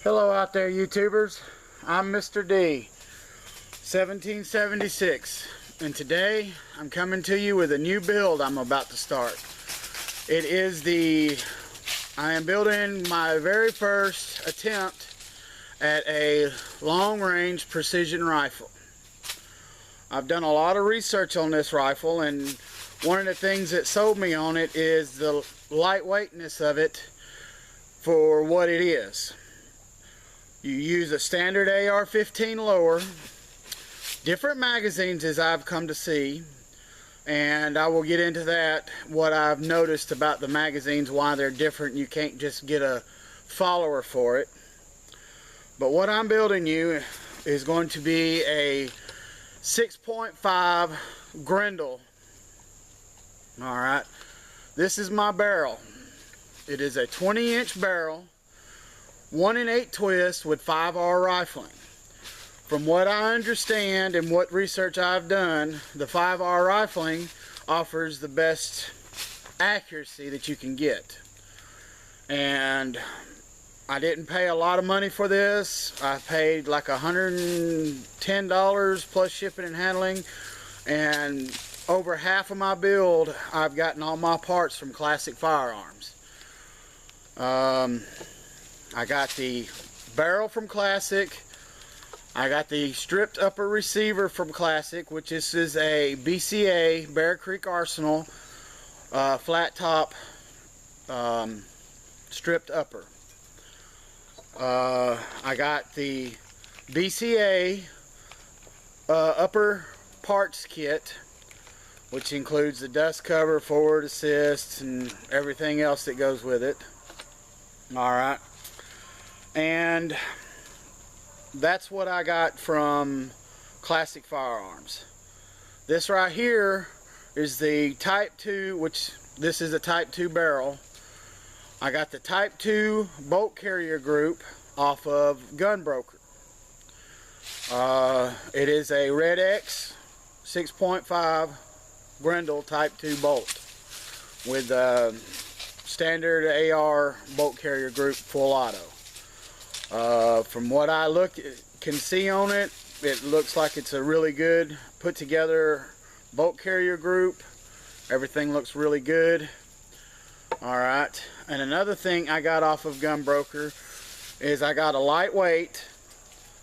Hello out there, YouTubers. I'm Mr. D, 1776, and today I'm coming to you with a new build I'm about to start. I am building my very first attempt at a long-range precision rifle. I've done a lot of research on this rifle, and one of the things that sold me on it is the lightweightness of it for what it is. You use a standard AR-15 lower, different magazines as I've come to see, and I will get into that, what I've noticed about the magazines, why they're different. You can't just get a follower for it. But what I'm building you is going to be a 6.5 Grendel. Alright, this is my barrel. It is a 20-inch barrel, 1-in-8 twist with 5R rifling. From what I understand and what research I've done, the 5R rifling offers the best accuracy that you can get. And I didn't pay a lot of money for this. I paid like $110 plus shipping and handling, and over half of my build I've gotten all my parts from Classic Firearms. I got the barrel from Classic. I got the stripped upper receiver from Classic, which is a BCA, Bear Creek Arsenal, flat top stripped upper. I got the BCA upper parts kit, which includes the dust cover, forward assist, and everything else that goes with it. Alright, and that's what I got from Classic Firearms. This right here is the Type 2, which this is a Type 2 barrel. I got the Type 2 bolt carrier group off of Gunbroker. It is a Red X 6.5 Grendel Type 2 bolt with standard AR bolt carrier group full auto. From what I can see on it, it looks like it's a really good put together bolt carrier group. Everything looks really good. Alright, and another thing I got off of Gunbroker is I got a lightweight,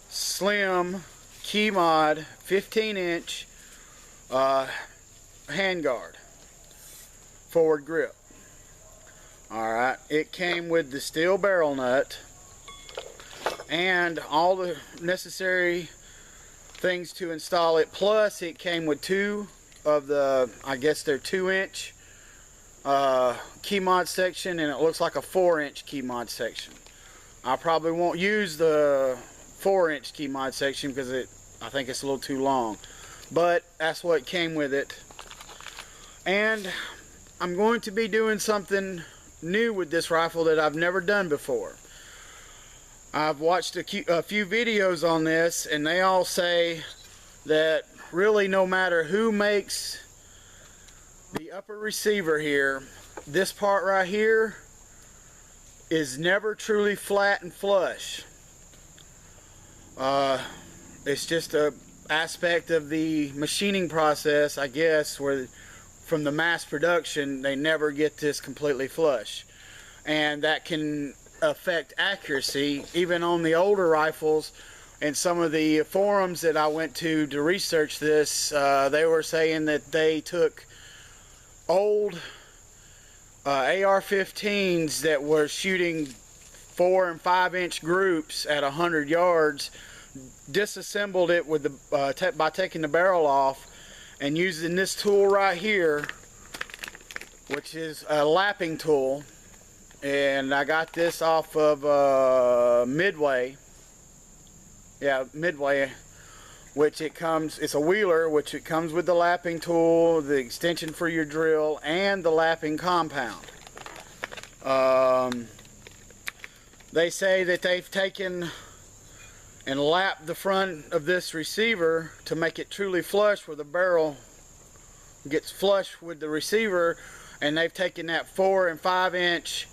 slim, key mod, 15-inch handguard, forward grip. Alright, it came with the steel barrel nut and all the necessary things to install it, plus it came with two of the, I guess they're 2-inch key mod section, and it looks like a 4-inch key mod section. I probably won't use the 4-inch key mod section because I think it's a little too long, but that's what came with it. And I'm going to be doing something new with this rifle that I've never done before. I've watched a few videos on this, and they all say that really no matter who makes the upper receiver here, this part right here is never truly flat and flush. It's just a aspect of the machining process, I guess, where from the mass production they never get this completely flush, and that can affect accuracy even on the older rifles. And some of the forums that I went to research this, they were saying that they took old AR-15s that were shooting 4- and 5-inch groups at 100 yards, disassembled it with the by taking the barrel off and using this tool right here, which is a lapping tool. And I got this off of Midway. Yeah, Midway, which it's a Wheeler, which it comes with the lapping tool, the extension for your drill, and the lapping compound. They say that they've taken and lapped the front of this receiver to make it truly flush, where the barrel gets flush with the receiver, and they've taken that 4- and 5-inch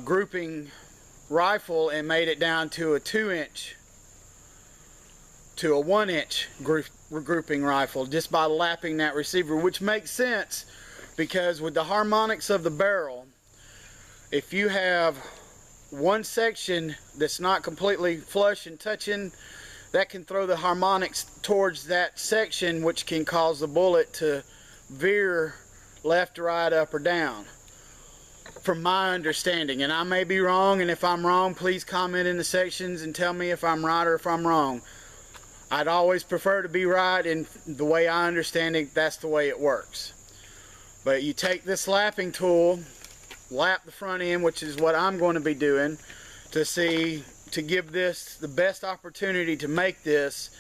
grouping rifle and made it down to a 2-inch to a 1-inch grouping rifle just by lapping that receiver, which makes sense because with the harmonics of the barrel, if you have one section that's not completely flush and touching, that can throw the harmonics towards that section, which can cause the bullet to veer left, right, up, or down, from my understanding. And I may be wrong, and if I'm wrong, please comment in the sections and tell me if I'm right or if I'm wrong. I'd always prefer to be right, and the way I understand it, that's the way it works. But you take this lapping tool, lap the front end, which is what I'm going to be doing, to give this the best opportunity to make this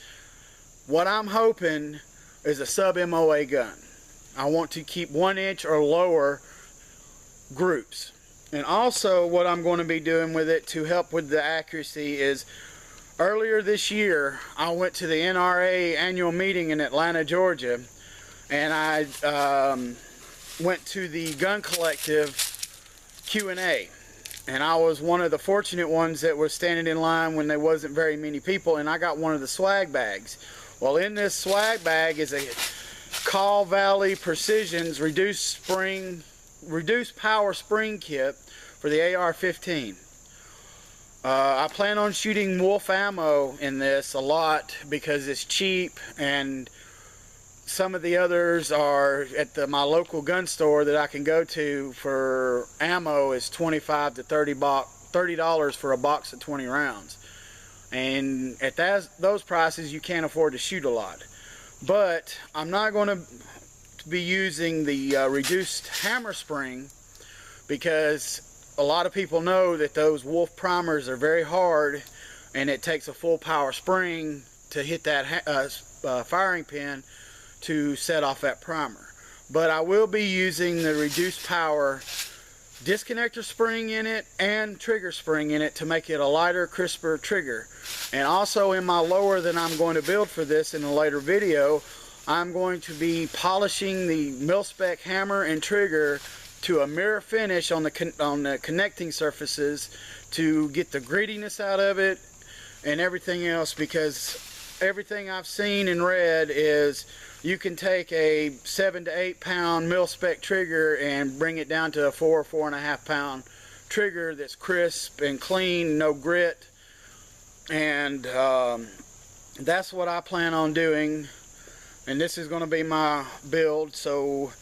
what I'm hoping is a sub-MOA gun. I want to keep 1-inch or lower groups. And also what I'm going to be doing with it to help with the accuracy is, earlier this year I went to the NRA annual meeting in Atlanta, Georgia, and I went to the Gun Collective Q&A. And I was one of the fortunate ones that was standing in line when there wasn't very many people, and I got one of the swag bags. Well, in this swag bag is a Call Valley Precision's reduced power spring kit for the AR-15. I plan on shooting wolf ammo in this a lot because it's cheap, and some of the others are at my local gun store that I can go to for ammo is $25 to $30 for a box of 20 rounds. And at those prices, you can't afford to shoot a lot. But I'm not going to be using the reduced hammer spring, because a lot of people know that those wolf primers are very hard, and it takes a full power spring to hit that firing pin to set off that primer. But I will be using the reduced power disconnector spring in it and trigger spring in it to make it a lighter, crisper trigger. And also in my lower that I'm going to build for this in a later video, I'm going to be polishing the mil-spec hammer and trigger to a mirror finish on the connecting surfaces to get the grittiness out of it and everything else, because everything I've seen and read is you can take a 7 to 8 pound mil-spec trigger and bring it down to a 4.5 pound trigger that's crisp and clean, no grit. And that's what I plan on doing, and this is going to be my build. So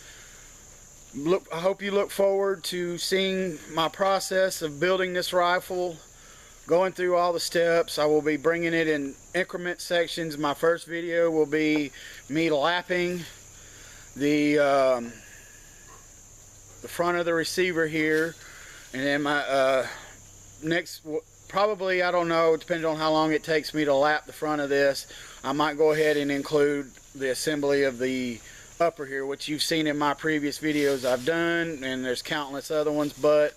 I hope you look forward to seeing my process of building this rifle, going through all the steps. I will be bringing it in increment sections. My first video will be me lapping the front of the receiver here, and then my next, probably, I don't know, depending on how long it takes me to lap the front of this, I might go ahead and include the assembly of the upper here, which you've seen in my previous videos I've done, and there's countless other ones, but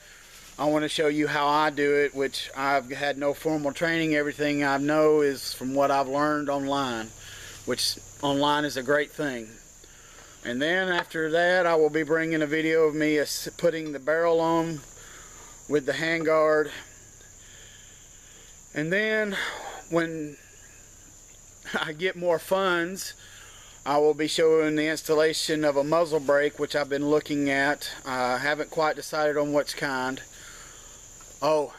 I want to show you how I do it, which I've had no formal training. Everything I know is from what I've learned online, which online is a great thing. And then after that, I will be bringing a video of me putting the barrel on with the handguard. And then when I get more funds, I will be showing the installation of a muzzle brake, which I've been looking at. I haven't quite decided on which kind. Oh,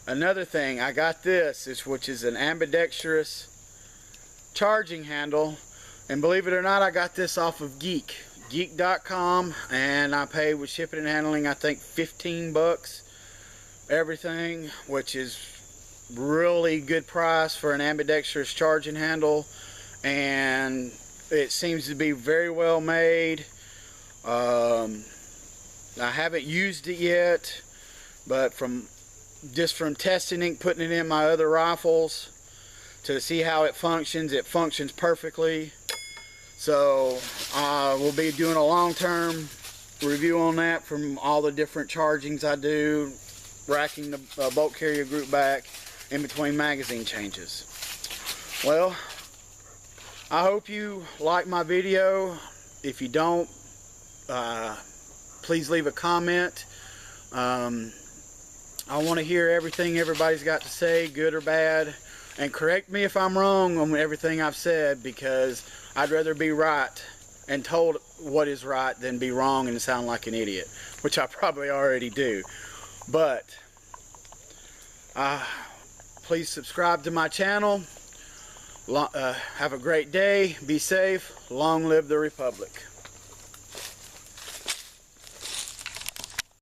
another thing, I got this, which is an ambidextrous charging handle, and believe it or not, I got this off of geek.com, and I paid with shipping and handling, I think $15 everything, which is really good price for an ambidextrous charging handle, and it seems to be very well made. I haven't used it yet, but from testing it, putting it in my other rifles to see how it functions perfectly. So we'll be doing a long-term review on that from all the different chargings I do, racking the bolt carrier group back in between magazine changes. Well, I hope you like my video. If you don't, please leave a comment. I want to hear everything everybody's got to say, good or bad. And correct me if I'm wrong on everything I've said, because I'd rather be right and told what is right than be wrong and sound like an idiot, which I probably already do. But please subscribe to my channel. Have a great day. Be safe. Long live the Republic.